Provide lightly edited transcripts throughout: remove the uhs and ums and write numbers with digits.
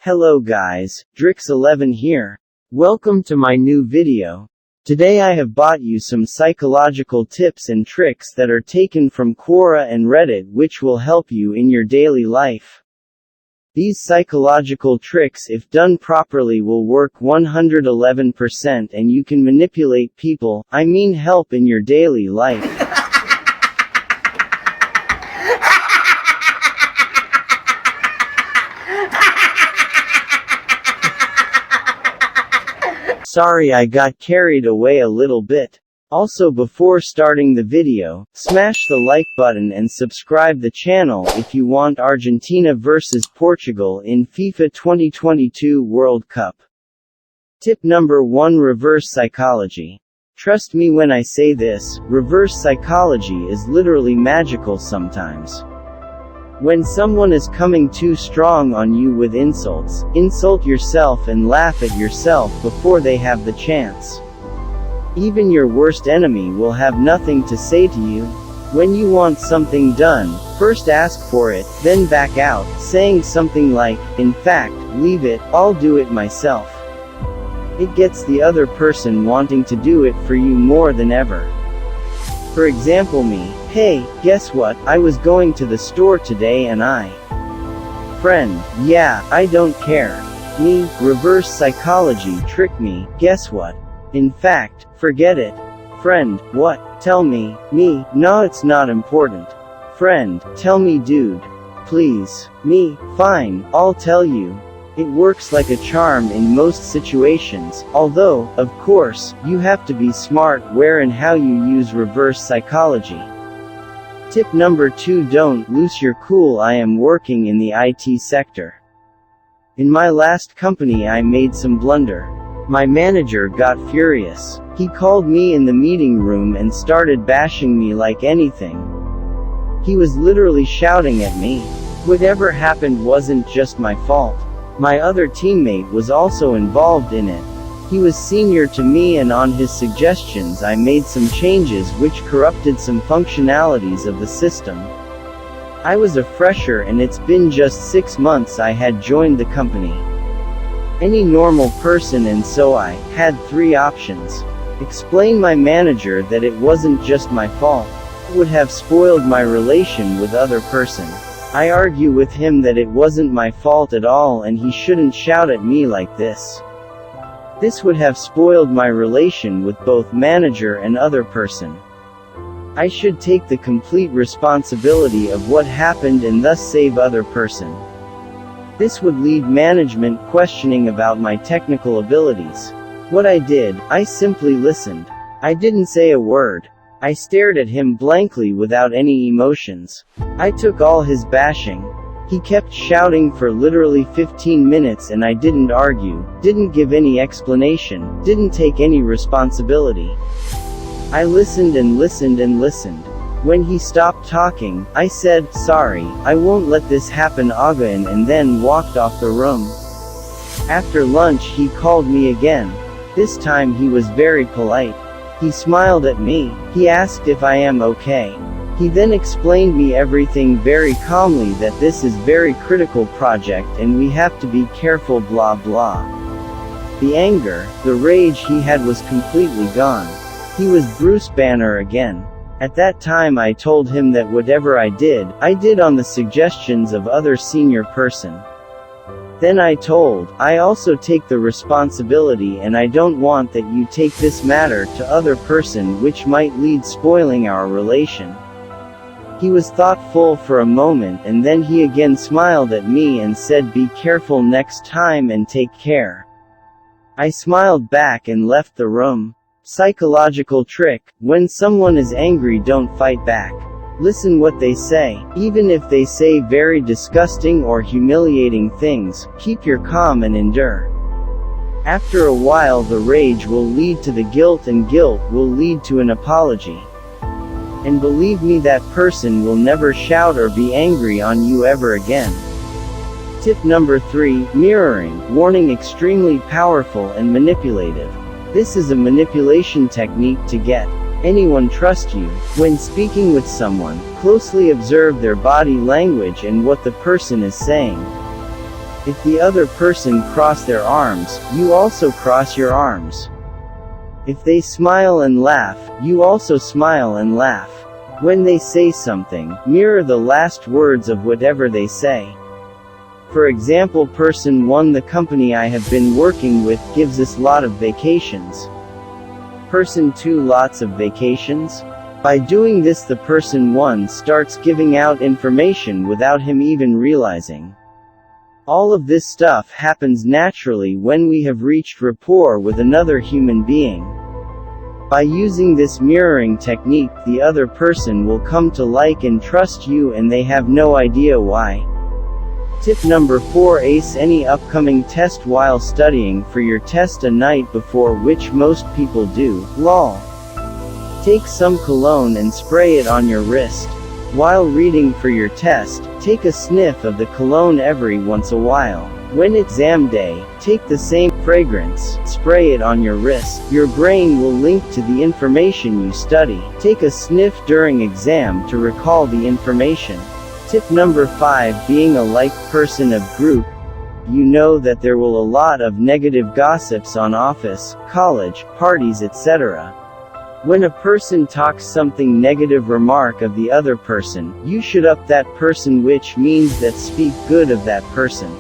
Hello guys, Drix11 here. Welcome to my new video. Today I have bought you some psychological tips and tricks that are taken from Quora and Reddit which will help you in your daily life. These psychological tricks if done properly will work 111% and you can manipulate people, help in your daily life. Sorry I got carried away a little bit. Also before starting the video, smash the like button and subscribe the channel if you want Argentina vs Portugal in FIFA 2022 World Cup. Tip number 1: Reverse psychology. Trust me when I say this, reverse psychology is literally magical sometimes. When someone is coming too strong on you with insults, insult yourself and laugh at yourself before they have the chance. Even your worst enemy will have nothing to say to you. When you want something done, first ask for it, then back out, saying something like, "In fact, leave it, I'll do it myself." It gets the other person wanting to do it for you more than ever. For example me, "Hey, guess what, I was going to the store today and Friend, yeah, I don't care. Me, reverse psychology trick me, guess what? In fact, forget it. Friend, what? Tell me. Me, no, it's not important. Friend, tell me dude. Please. Me, fine, I'll tell you." It works like a charm in most situations, although, of course, you have to be smart where and how you use reverse psychology. Tip number 2: Don't lose your cool. I am working in the IT sector. In my last company I made some blunder. My manager got furious. He called me in the meeting room and started bashing me like anything. He was literally shouting at me. Whatever happened wasn't just my fault. My other teammate was also involved in it. He was senior to me and on his suggestions I made some changes which corrupted some functionalities of the system. I was a fresher and it's been just 6 months I had joined the company. Any normal person, and so I had 3 options. Explain my manager that it wasn't just my fault. It would have spoiled my relation with other person. I argue with him that it wasn't my fault at all and he shouldn't shout at me like this. This would have spoiled my relation with both manager and other person. I should take the complete responsibility of what happened and thus save other person. This would lead management questioning about my technical abilities. What I did, I simply listened. I didn't say a word. I stared at him blankly without any emotions. I took all his bashing. He kept shouting for literally 15 minutes and I didn't argue, didn't give any explanation, didn't take any responsibility. I listened and listened and listened. When he stopped talking, I said, "Sorry, I won't let this happen again," and then walked off the room. After lunch he called me again. This time he was very polite. He smiled at me. He asked if I am okay. He then explained me everything very calmly, that this is very critical project and we have to be careful blah blah. The anger, the rage he had was completely gone. He was Bruce Banner again. At that time I told him that whatever I did on the suggestions of other senior person. Then I told, I also take the responsibility and I don't want that you take this matter to other person which might lead spoiling our relation. He was thoughtful for a moment and then he again smiled at me and said, "Be careful next time and take care." I smiled back and left the room. Psychological trick: when someone is angry, don't fight back. Listen what they say. Even if they say very disgusting or humiliating things, keep your calm and endure. After a while the rage will lead to the guilt and guilt will lead to an apology. And believe me, that person will never shout or be angry on you ever again. Tip number 3: Mirroring. Warning: extremely powerful and manipulative. This is a manipulation technique to get anyone trust you. When speaking with someone, closely observe their body language and what the person is saying. If the other person cross their arms, you also cross your arms. If they smile and laugh, you also smile and laugh. When they say something, mirror the last words of whatever they say. For example, person 1, the company I have been working with gives us lot of vacations. Person 2, lots of vacations. By doing this, the person 1 starts giving out information without him even realizing. All of this stuff happens naturally when we have reached rapport with another human being. By using this mirroring technique, the other person will come to like and trust you, and they have no idea why. Tip number 4: ace any upcoming test while studying for your test a night before, which most people do. Lol. Take some cologne and spray it on your wrist. While reading for your test, take a sniff of the cologne every once a while. When exam day, take the same fragrance, spray it on your wrist. Your brain will link to the information you study. Take a sniff during exam to recall the information. Tip number 5: being a liked person of group. You know that there will a lot of negative gossips on office, college, parties, etc. When a person talks something negative remark of the other person, you should up that person, which means that speak good of that person.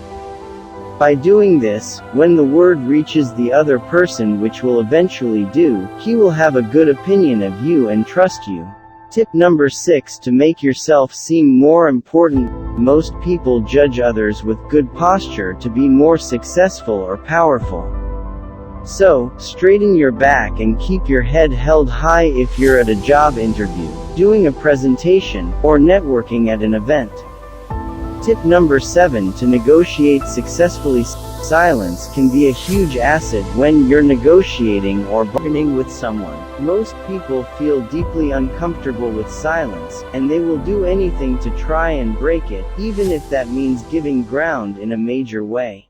By doing this, when the word reaches the other person, which will eventually do, he will have a good opinion of you and trust you. Tip number 6: to make yourself seem more important. Most people judge others with good posture to be more successful or powerful. So, straighten your back and keep your head held high if you're at a job interview, doing a presentation, or networking at an event. Tip number 7: to negotiate successfully. Silence can be a huge asset when you're negotiating or bargaining with someone. Most people feel deeply uncomfortable with silence, and they will do anything to try and break it, even if that means giving ground in a major way.